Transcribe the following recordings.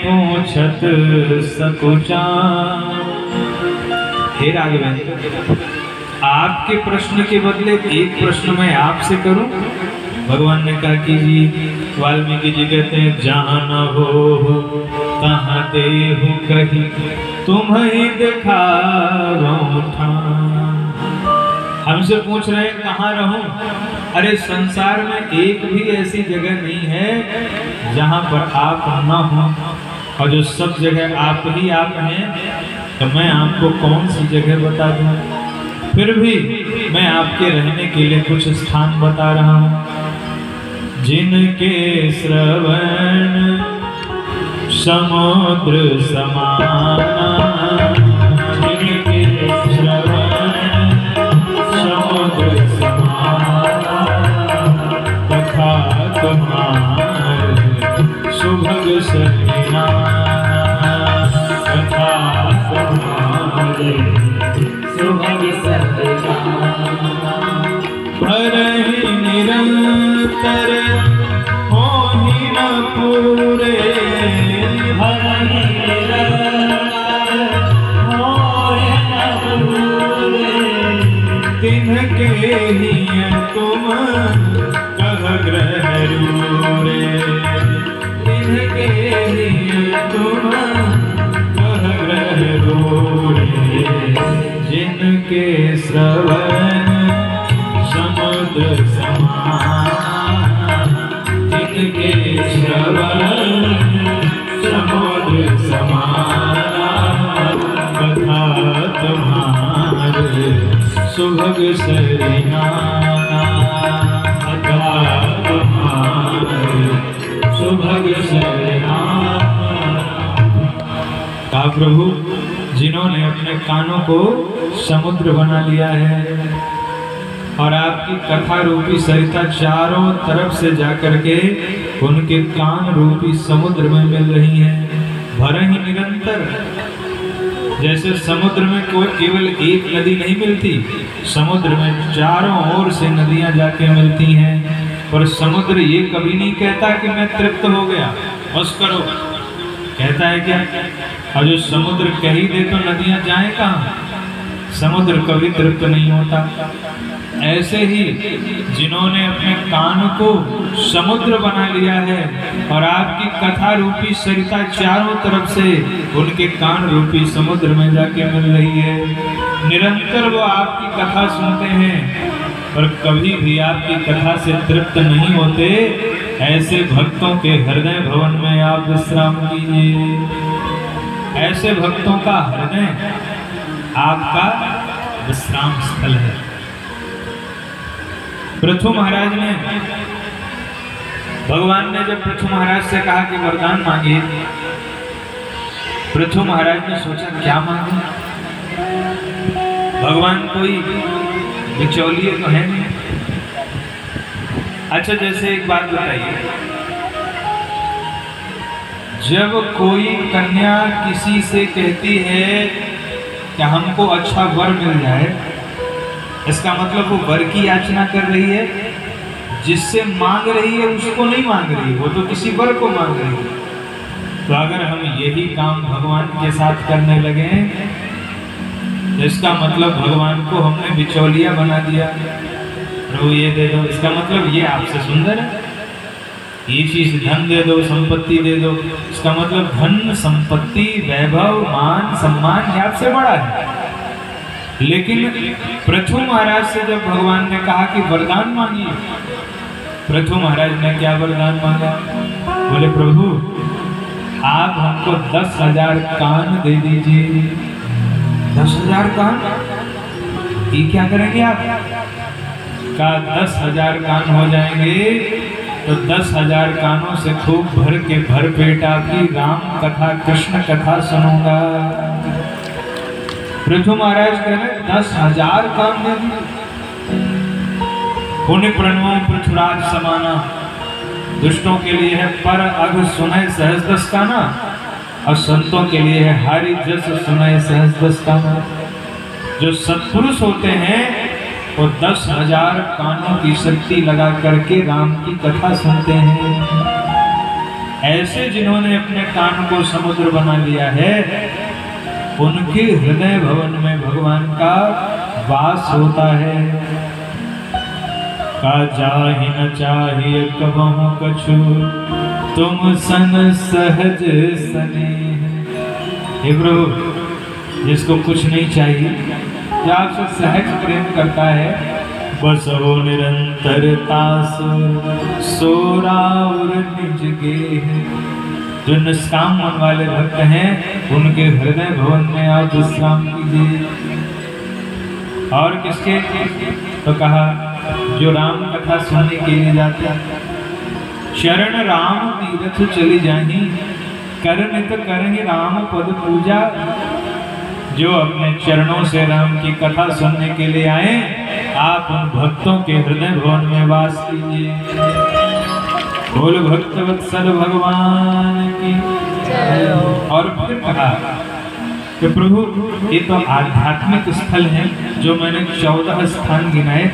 पूछत सकुचा। हे राघवेंद्र, आपके प्रश्न के बदले एक प्रश्न मैं आपसे करूं? भगवान ने कहा कि जी, वाल्मीकि जी कहते हैं जहाँ न हो तहाँ देहु कही, तुम्हें दिखाऊं ठान। हमसे पूछ रहे हैं कहाँ रहूं? अरे संसार में एक भी ऐसी जगह नहीं है जहाँ पर आप न हो, और जो सब जगह आप ही आप हैं, तो मैं आपको कौन सी जगह बता दूं? फिर भी मैं आपके रहने के लिए कुछ स्थान बता रहा हूँ। जिनके श्रवण समुद्र समाना, जिनके श्रवण समुद्र समाना, तथा तुम्हारे सुभग सन्निधान, तथा तुम्हारे सुभग सन्निधान। भरहि निरंतर होहि न पूरे, भरहि निरंतर होहि न पूरे, तिनके हिय तुम कह ग्रह रूरे, तिनके हिय तुम कह ग्रह रूरे। जिनके श्रवण समुद्र समाना, जिनके श्रवण समुद्र समाना, कथा तुम्हारे सुभग सरिहाना, कथा तुम्हारे सुभग सरिहाना। कहा प्रभु, जिन्होंने अपने कानों को समुद्र बना लिया है और आपकी कथा रूपी सरिता चारों तरफ से जाकर के उनके कान रूपी समुद्र में मिल रही हैं। भरहि निरंतर, जैसे समुद्र में कोई केवल एक नदी नहीं मिलती, समुद्र में चारों ओर से नदियां जाके मिलती हैं, पर समुद्र ये कभी नहीं कहता कि मैं तृप्त हो गया, बस करो। कहता है क्या? और जो समुद्र कह ही दे तो नदियां जाएं कहाँ? समुद्र कभी तृप्त नहीं होता। ऐसे ही जिन्होंने अपने कान को समुद्र बना लिया है और आपकी कथा रूपी सरिता चारों तरफ से उनके कान रूपी समुद्र में जाके मिल रही है, निरंतर वो आपकी कथा सुनते हैं पर कभी भी आपकी कथा से तृप्त नहीं होते, ऐसे भक्तों के हृदय भवन में आप विश्राम कीजिए। ऐसे भक्तों का हृदय आपका विश्राम स्थल है। पृथु महाराज ने, भगवान ने जब पृथु महाराज से कहा कि वरदान मांगिए, पृथु महाराज ने सोचा क्या मांगे? भगवान कोई बिचौलिए तो है नहीं। अच्छा, जैसे एक बात बताइए, जब कोई कन्या किसी से कहती है कि हमको अच्छा वर मिल जाए, इसका मतलब वो वर की याचना कर रही है, जिससे मांग रही है उसको नहीं मांग रही, वो तो किसी वर को मांग रही है। तो अगर हम यही काम भगवान के साथ करने लगे, इसका मतलब भगवान को हमने बिचौलिया बना दिया। प्रभु ये दे दो, इसका मतलब ये आपसे सुंदर है, ये चीज धन दे दो, संपत्ति दे दो, इसका मतलब धन संपत्ति वैभव मान सम्मान ये आपसे बड़ा है। लेकिन पृथु महाराज से जब भगवान ने कहा कि वरदान मांगिए, पृथु महाराज ने क्या वरदान मांगा? बोले प्रभु आप हमको 10,000 कान दे दीजिए। 10,000 कान? ये क्या करेंगे आप? का 10,000 कान हो जाएंगे तो 10,000 कानों से खूब भर के भर पेट आपकी राम कथा कृष्ण कथा सुनूंगा। पृथु महाराज कह रहे 10,000 कान दे दिए। पुण्य प्रणवों पृथुराज समाना, दुष्टों के लिए है पर अघ सुनय सहज दस काना, और संतों के लिए है हरि जस सुनय सहज दस काना। जो सत्पुरुष होते हैं वो 10,000 कानों की शक्ति लगा करके राम की कथा सुनते हैं। ऐसे जिन्होंने अपने कान को समुद्र बना लिया है, उनके हृदय भवन में भगवान का वास होता है। का जाहि न चाहिए कबहु कछु, तुम सन सहज सने। हे प्रभु, जिसको कुछ नहीं चाहिए, जो आपसे सहज प्रेम करता है, बस हो निरंतरता सोराउर निज गेह। जो निष्काम मन वाले भक्त हैं, उनके हृदय भवन में आप विश्राम कीजिए। और किसके? तो कहा जो राम कथा सुनने के लिए जाते हैं। शरण राम तीरथ चली जानी, करनित करहि राम पद पूजा। जो अपने चरणों से राम की कथा सुनने के लिए आए, आप उन भक्तों के हृदय भवन में वास कीजिए। बोल भक्त वत्सल भगवान की। और फिर कहा कि प्रभु, ये तो आध्यात्मिक स्थल है, जो मैंने 14 स्थान गिनाए,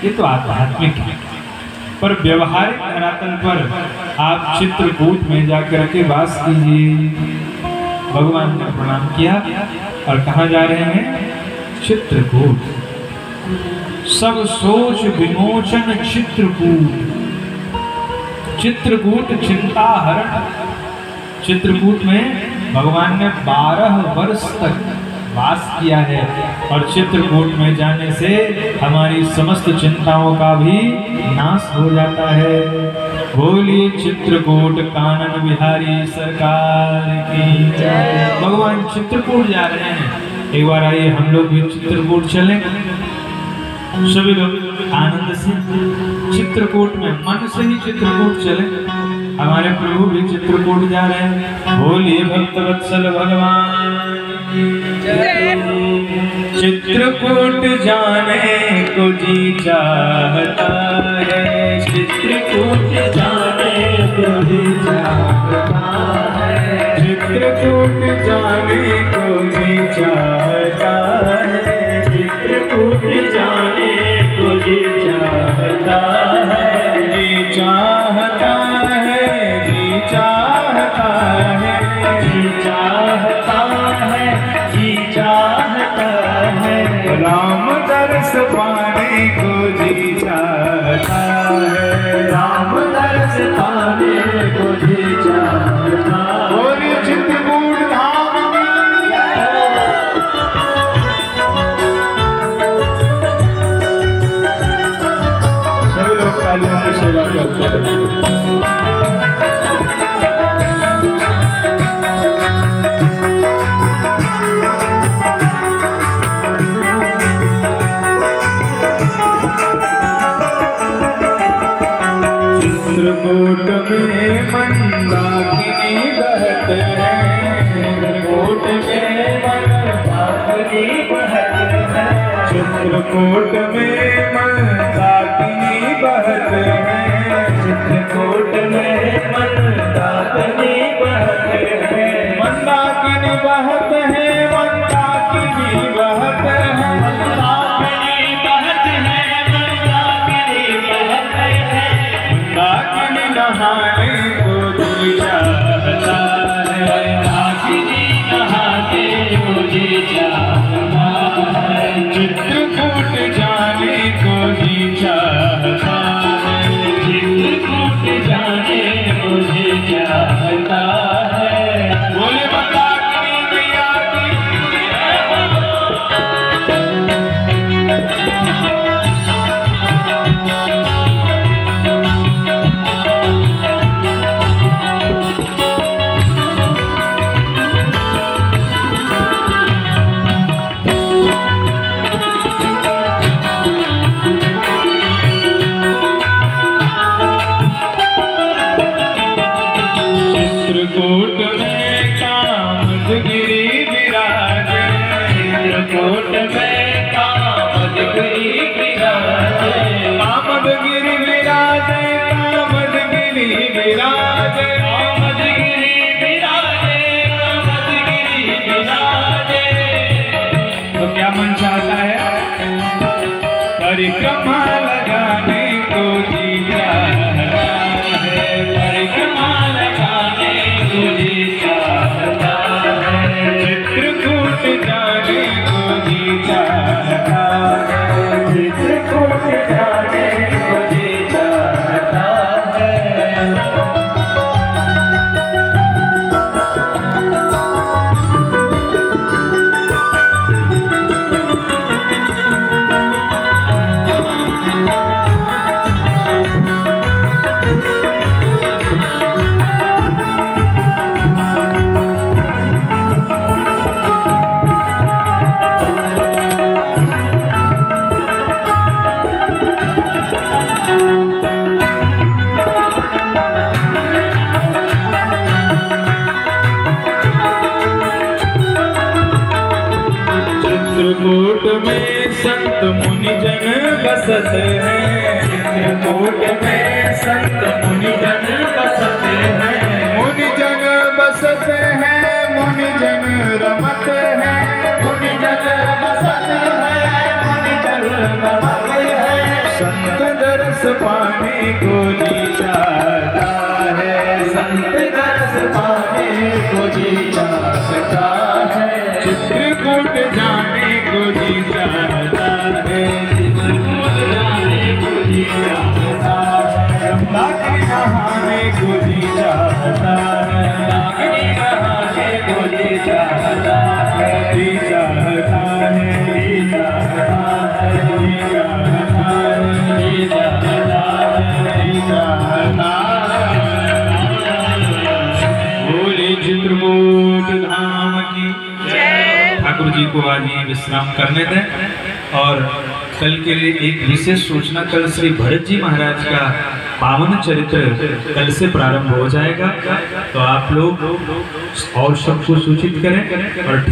ये तो आध्यात्मिक है, पर व्यवहारिक धरातल पर आप चित्रकूट में जाकर के वास कीजिए। भगवान ने प्रणाम किया और कहाँ जा रहे हैं? चित्रकूट। सब सोच विमोचन चित्रकूट। चित्रकूट चिंता हरण। चित्रकूट में भगवान ने 12 वर्ष तक वास किया है, और चित्रकूट में जाने से हमारी समस्त चिंताओं का भी नाश हो जाता है। बोलिए चित्रकूट कानन बिहारी सरकार की जय। भगवान चित्रकूट जा रहे हैं, एक बार आइए हम लोग भी चित्रकूट चलें। सभी लोग आनंद से चित्रकूट में, मन से ही चित्रकूट चले। हमारे प्रभु भी चित्रकूट जा रहे हैं। बोलिए भक्त वत्सल भगवान की जय। चित्रकूट जाने को जी चाहता है, चित्रकूट जाने को जी चाहता है, चित्रकूट जाने को जी चाहता है, चित्रकूट जाने को जी चाहता है, जी चाहता है, जी चाहता है, जी चाहता है, जी चाहता है। राम दर्श पाने को जी चाहता है, राम दर्श पाने को जी चाहता है। और चित्रकूट धाम सभी लोग तालियों की सेवा करते हैं। चित्रकूट में मंदाकिनी बहत है, चित्रकूट में मंदाकिनी बहत है, चित्रकूट में मंदाकिनी बहत है, चित्रकूट में मंदाकिनी बहत है, मंदाकिनी बहत है, मंदाकिनी बहत है, मंदाकिनी बहत है, मंदाकिनी बहत है। मंदाकिनी नहाने को जी चाहता है, मंदाकिनी नहाने को जी चाहता है, चित्रकूट जाने को जी चाहता है, चित्रकूट जाने को जी चाहता है। बोले मंदाकिनी मैया की चित्रकूट में कामदगिरी विराजे, चित्रकूट में कामदगिरी विराजे, कामदगिरी विराजे, कामदगिरी विराजे, कामदगिरी विराजे, कामदगिरी विराजे। तो क्या मन चाहता है? परिक्रमा लगाने को जी चाहता है, परिक्रमा लगाने बसते हैं, चित्रकूट में संत मुनि जन बसते हैं। मुनि जन बसते हैं, मुनि जन रमते हैं, मुनि जन बसते हैं, मुनि जन रमते हैं। संत दर्श पाने को जी चाहता है, संत दर्श पाने को जी चाहता है, चित्रकूट जाने को जी चाहता है, चित्रकूट जाने को जी चाहता है, गंगा के नहाने को जी चाहता है, नागरी नहाने को जी चाहता है, जी चाहता है, जी चाहता है, जी चाहता है, जी चाहता है, जी चाहता है। बोले चित्रकूट धाम की जय। ठाकुर जी को आज ये विश्राम करने दें और कल के लिए एक विशेष सूचना, कल श्री भरत जी महाराज का पावन चरित्र कल से प्रारंभ हो जाएगा, तो आप लोग और सबको सूचित करें और ठीक